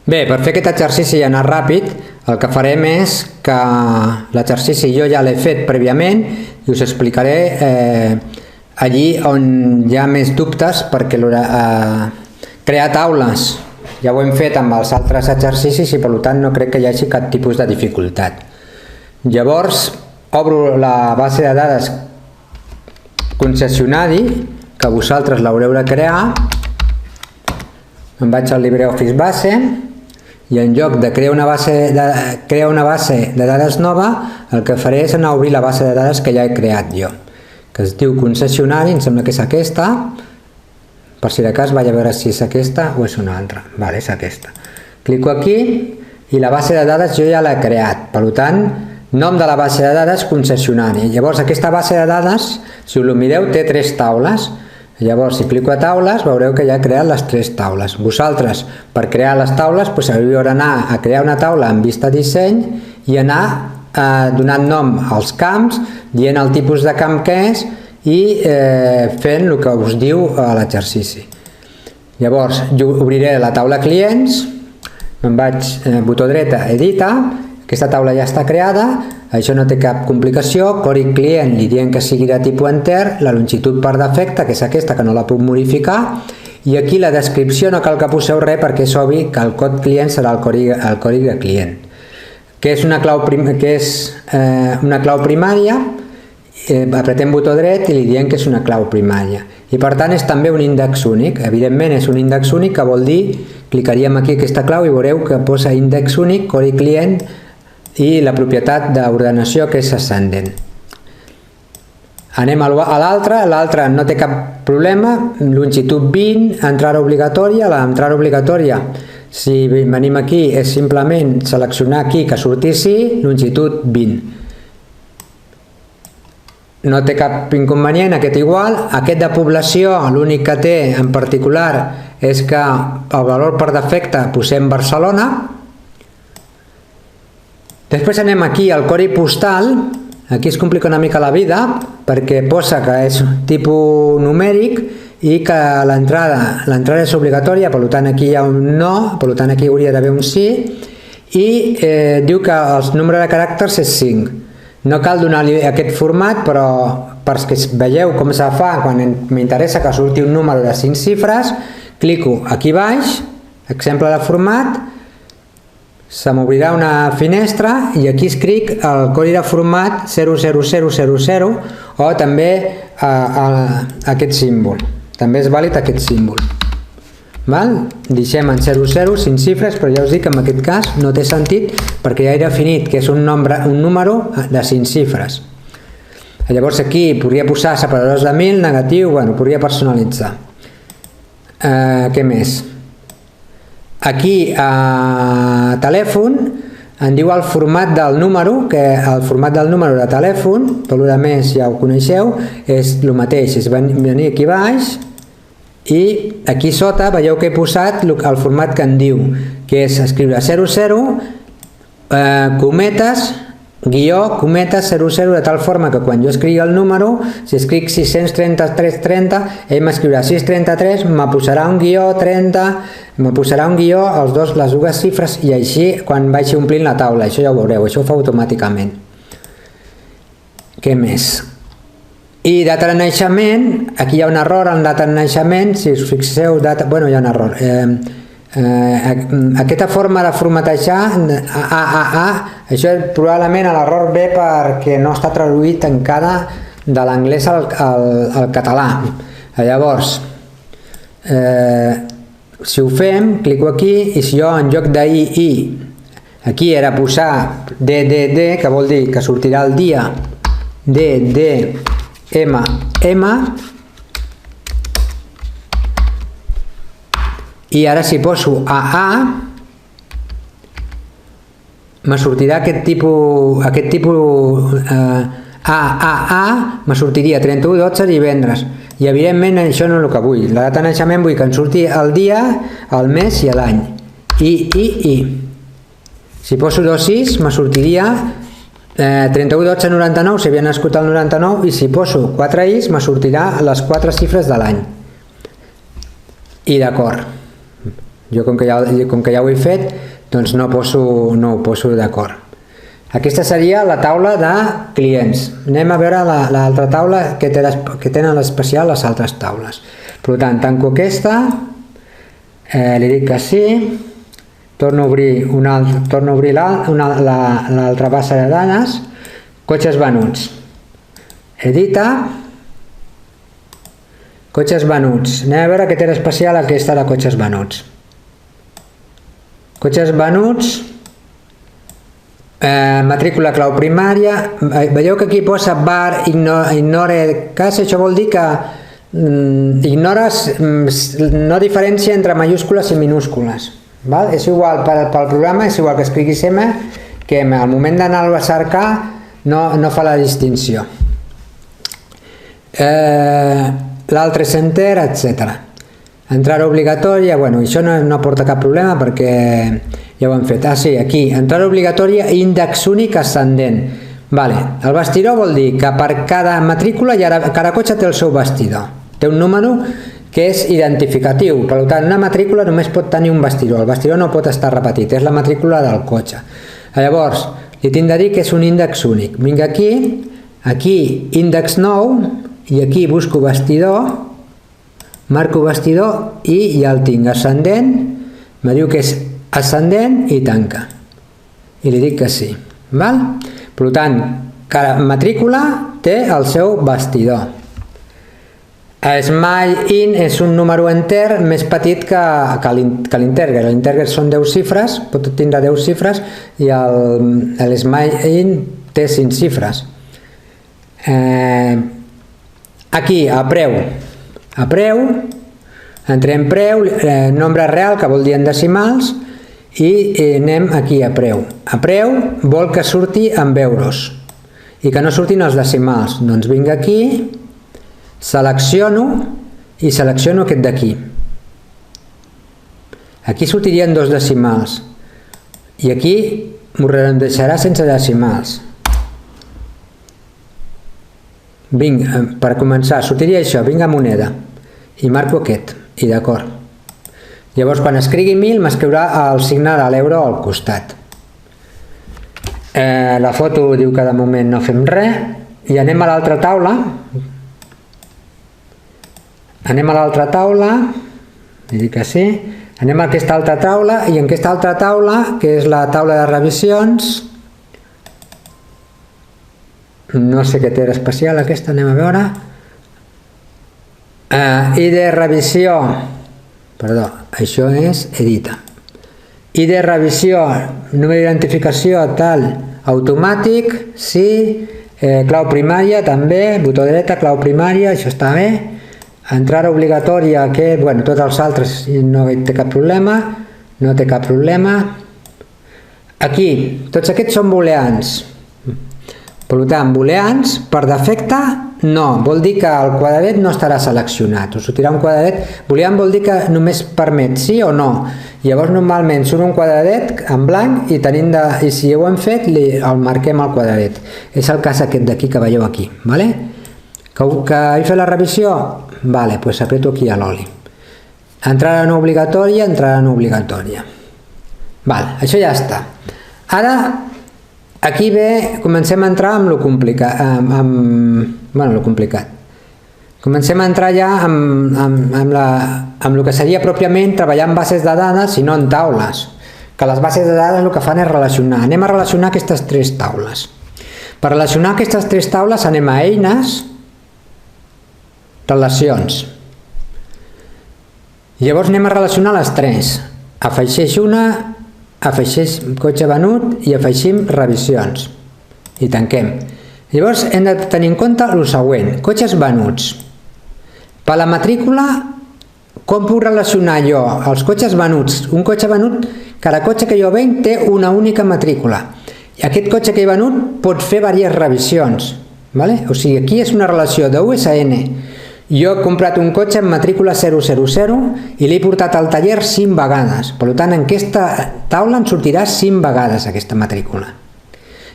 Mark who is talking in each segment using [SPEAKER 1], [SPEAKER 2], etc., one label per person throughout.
[SPEAKER 1] Bé, per fer aquest exercici i anar ràpid, el que farem és que l'exercici jo ja l'he fet prèviament i us explicaré allí on hi ha més dubtes, perquè crear taules ja ho hem fet amb els altres exercicis i per tant no crec que hi hagi cap tipus de dificultat. Llavors obro la base de dades concessionari, que vosaltres l'haureu de crear. Em vaig al LibreOffice Base i en lloc de crear una base de dades nova, el que faré és anar a obrir la base de dades que ja he creat jo, que es diu concessionari, em sembla que és aquesta. Per si de cas vaig a veure si és aquesta o és una altra. Vale, és aquesta. Clico aquí i la base de dades jo ja l'he creat, per tant, nom de la base de dades concessionari. Llavors aquesta base de dades, si us ho mireu, té 3 taules. Llavors, si clico a taules, veureu que ja he creat les 3 taules. Vosaltres, per crear les taules, hauríeu d'anar a crear una taula en vista disseny i anar donant nom als camps, dient el tipus de camp que és i fent el que us diu l'exercici. Llavors, jo obriré la taula clients, me'n vaig botó dreta, edita, aquesta taula ja està creada, això no té cap complicació, codi client li diem que sigui de tipus enter, la longitud per defecte, que és aquesta, que no la puc modificar, i aquí la descripció no cal que poseu res perquè és obvi que el codi client serà el codi de client. Que és una clau primària, apretem botó dret i li diem que és una clau primària. I per tant és també un índex únic. Evidentment és un índex únic, que vol dir, clicaríem aquí aquesta clau i veureu que posa índex únic, codi client, i la propietat d'ordenació que és ascendent. Anem a l'altre, l'altre no té cap problema, longitud 20, entrada obligatòria. L'entrada obligatòria, si venim aquí, és simplement seleccionar aquí que surti sí, longitud 20. No té cap inconvenient, aquest igual. Aquest de població, l'únic que té en particular és que el valor per defecte posem Barcelona. Després anem aquí al codi postal, aquí es complica una mica la vida perquè posa que és tipus numèric i que l'entrada és obligatòria, per tant aquí hi ha un no, per tant aquí hauria d'haver un sí, i diu que el nombre de caràcters és 5. No cal donar-li aquest format, però perquè veieu com se fa quan m'interessa que surti un número de 5 xifres, clico aquí baix, exemple de format, se m'obrirà una finestra i aquí escric el codi de format 00000 o també aquest símbol. També és vàlid aquest símbol. Deixem en 00, 5 xifres, però ja us dic que en aquest cas no té sentit perquè ja he definit que és un número de 5 xifres. Llavors aquí podria posar separadors de 1000, negatiu, podria personalitzar. Què més? Aquí a telèfon em diu el format del número, que el format del número de telèfon, tot el més ja ho coneixeu, és el mateix, és venir aquí baix i aquí sota veieu que he posat el format que em diu, que és escriure 00, cometes, guió, cometes, 00, de tal forma que quan jo escrigui el número, si escric 633.30, ell m'escriurà 633, me posarà un guió 30, me posarà un guió les dues xifres i així quan vagi omplint la taula, això ja ho veureu, això ho fa automàticament. Què més? I data de naixement, aquí hi ha un error en data de naixement, si us fixeu, hi ha un error. Aquesta forma de formatejar això probablement l'error ve perquè no està traduït encara de l'anglès al català. Llavors si ho fem, clico aquí i si jo en lloc d'I, aquí era posar DDD, que vol dir que sortirà el dia DDMM, i ara si poso AA me sortirà aquest tipus AAA, me sortiria 31/12 divendres, i evidentment això no és el que vull. La data de naixement vull que em surti el dia, el mes i l'any. I si poso 26 me sortiria 31/12/99 si havia nascut el 99, i si poso 4 Is me sortirà les 4 xifres de l'any. I d'acord. Jo, com que ja ho he fet, doncs no ho poso d'acord. Aquesta seria la taula de clients. Anem a veure l'altra taula que tenen l'especial les altres taules. Per tant, tanco aquesta, li dic que sí, torno a obrir l'altra base de dades, cotxes venuts. Edita, cotxes venuts. Anem a veure què té d'especial aquesta de cotxes venuts. Cotxes venuts, matrícula clau primària. Veieu que aquí posa bar ignore cas, això vol dir que ignores, no diferència entre majúscules i minúscules. És igual, pel programa és igual que escriguis M, que al moment d'anar-lo a cercar no fa la distinció. L'altre és enter, etc. Entrada obligatòria, bueno, això no porta cap problema perquè ja ho hem fet. Sí, aquí, entrada obligatòria, índex únic ascendent. El bastidor vol dir que per cada matrícula, cada cotxe té el seu bastidor. Té un número que és identificatiu, per tant, una matrícula només pot tenir un bastidor. El bastidor no pot estar repetit, és la matrícula del cotxe. Llavors, li tinc de dir que és un índex únic. Vinc aquí, índex nou, i aquí busco bastidor, marco bastidor i ja el tinc ascendent, me diu que és ascendent i tanca. I li dic que sí. Per tant, cada matrícula té el seu bastidor. Smile in és un número enter més petit que l'integer. L'integer són 10 xifres, pot tindre 10 xifres, i el smile in té 5 xifres. Aquí, a preu, entrem preu, nombre real, que vol dir en decimals, i anem aquí a preu. A preu vol que surti en euros i que no surtin els decimals. Doncs vinc aquí, selecciono i selecciono aquest d'aquí. Aquí sortirien 2 decimals i aquí m'ho deixarà sense decimals. Vinc, per començar, sortiria això, vinc a moneda i marco aquest, i d'acord. Llavors, quan escrigui 1000, m'escriurà el signe de l'euro al costat. La foto diu que de moment no fem res, i anem a l'altra taula. Li dic que sí. Anem a aquesta altra taula, i en aquesta altra taula, que és la taula de revisions, no sé què té d'especial aquesta, anem a veure. ID revisió, perdó, això és edita. ID revisió, número d'identificació tal, automàtic, sí, clau primària també, botó dreta, clau primària, això està bé. Entrada obligatòria, que, bueno, tots els altres no té cap problema, no té cap problema. Aquí, tots aquests són booleans. Per tant, booleans, per defecte, no. Vol dir que el quadradet no estarà seleccionat. Us sortirà un quadradet. Boolean vol dir que només permet sí o no. Llavors, normalment, surt un quadradet en blanc i si ho hem fet, el marquem al quadradet. És el cas aquest d'aquí que veieu aquí. Que he fet la revisió? Doncs apreto aquí a l'oli. Entrada no obligatòria, entrada no obligatòria. Això ja està. Ara, aquí ve, comencem a entrar amb lo complicat. Comencem a entrar ja amb el que seria pròpiament treballar en bases de dades i no en taules. Que les bases de dades el que fan és relacionar. Anem a relacionar aquestes 3 taules. Per relacionar aquestes 3 taules anem a eines, relacions. Llavors anem a relacionar les 3. Afegeix una, afegeix cotxe venut i afegim revisions. I tanquem. Llavors hem de tenir en compte el següent. Cotxes venuts. Per la matrícula, com puc relacionar jo els cotxes venuts? Un cotxe venut, cada cotxe que jo venc té una única matrícula. I aquest cotxe que he venut pot fer diverses revisions. O sigui, aquí és una relació de USN. Jo he comprat un cotxe amb matrícula 000 i l'he portat al taller 5 vegades. Per tant, en aquesta taula em sortirà 5 vegades aquesta matrícula.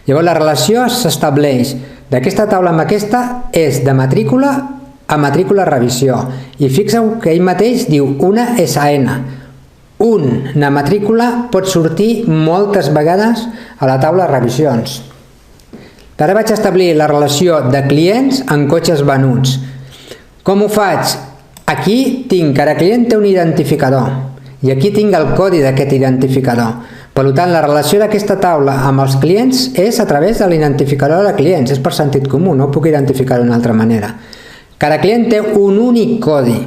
[SPEAKER 1] Llavors la relació s'estableix d'aquesta taula amb aquesta és de matrícula a matrícula revisió. I fixeu que ell mateix diu una SN. una matrícula pot sortir moltes vegades a la taula de revisions. Ara vaig establir la relació de clients en cotxes venuts. Com ho faig? Aquí tinc, cada client té un identificador i aquí tinc el codi d'aquest identificador. Per tant, la relació d'aquesta taula amb els clients és a través de l'identificador de clients, és per sentit comú, no puc identificar d'una altra manera. Cada client té un únic codi,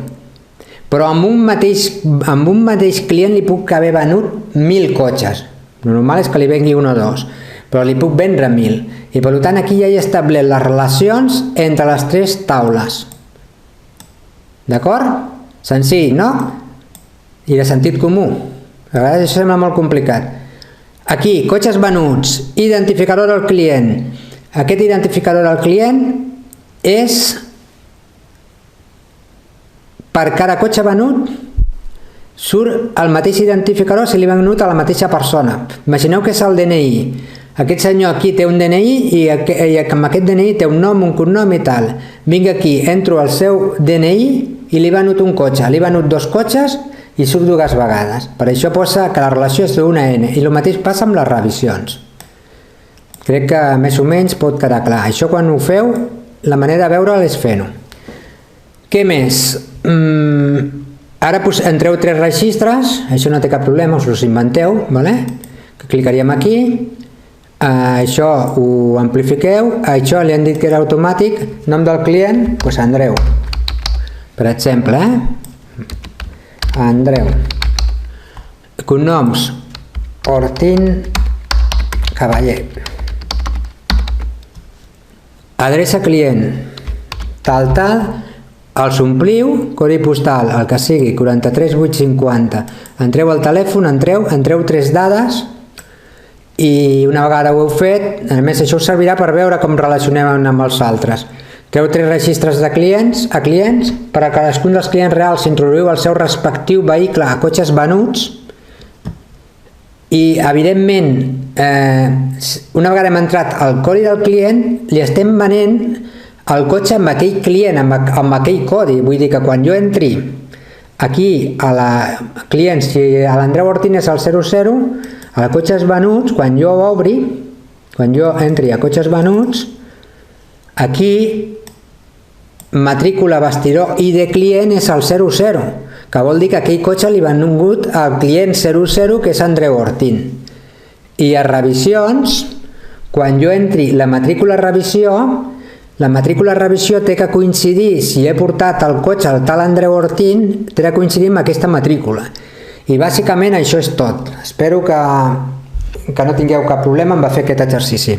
[SPEAKER 1] però amb un mateix client li puc haver venut 1.000 cotxes. El normal és que li vengui un o dos, però li puc vendre 1.000. I per tant aquí ja he establert les relacions entre les tres taules. D'acord? Senzill, no? I de sentit comú. A vegades això sembla molt complicat. Aquí, cotxes venuts, identificador del client. Aquest identificador del client és per cada cotxe venut surt el mateix identificador si li va venut a la mateixa persona. Imagineu que és el DNI. Aquest senyor aquí té un DNI i amb aquest DNI té un nom, un cognom i tal. Vinc aquí, entro al seu DNI i li va venut un cotxe. Li va venut 2 cotxes i surt 2 vegades. Per això posa que la relació és d'una N. I el mateix passa amb les revisions. Crec que més o menys pot quedar clar. Això quan ho feu, la manera de veure'l és fent-ho. Què més? Ara entreu 3 registres, això no té cap problema, us els inventeu, clicaríem aquí, això ho amplifiqueu, això li han dit que era automàtic, nom del client, doncs Andreu, per exemple, Andreu, cognoms, Ortín Cavaller, adreça client, tal, els ompliu, codi postal, el que sigui, 43850, entreu al telèfon, entreu 3 dades i una vegada ho heu fet, a més això us servirà per veure com relacionem amb els altres. Treu 3 registres de clients a clients, per a cadascun dels clients reals introduïu el seu respectiu vehicle a cotxes venuts i evidentment una vegada hem entrat al codi del client li estem venent el cotxe amb aquell client, amb aquell codi. Vull dir que quan jo entri aquí a la client, si l'Andreu Ortín és el 00, a cotxes venuts, quan jo obri, quan jo entri a cotxes venuts, aquí matrícula, vestidor i de client és el 00, que vol dir que aquell cotxe li va venut al client 00, que és Andreu Ortín. I a revisions, quan jo entri la matrícula revisió té que coincidir, si he portat el cotxe al tal Andreu Ortín, té que coincidir amb aquesta matrícula. I bàsicament això és tot. Espero que no tingueu cap problema en fer aquest exercici.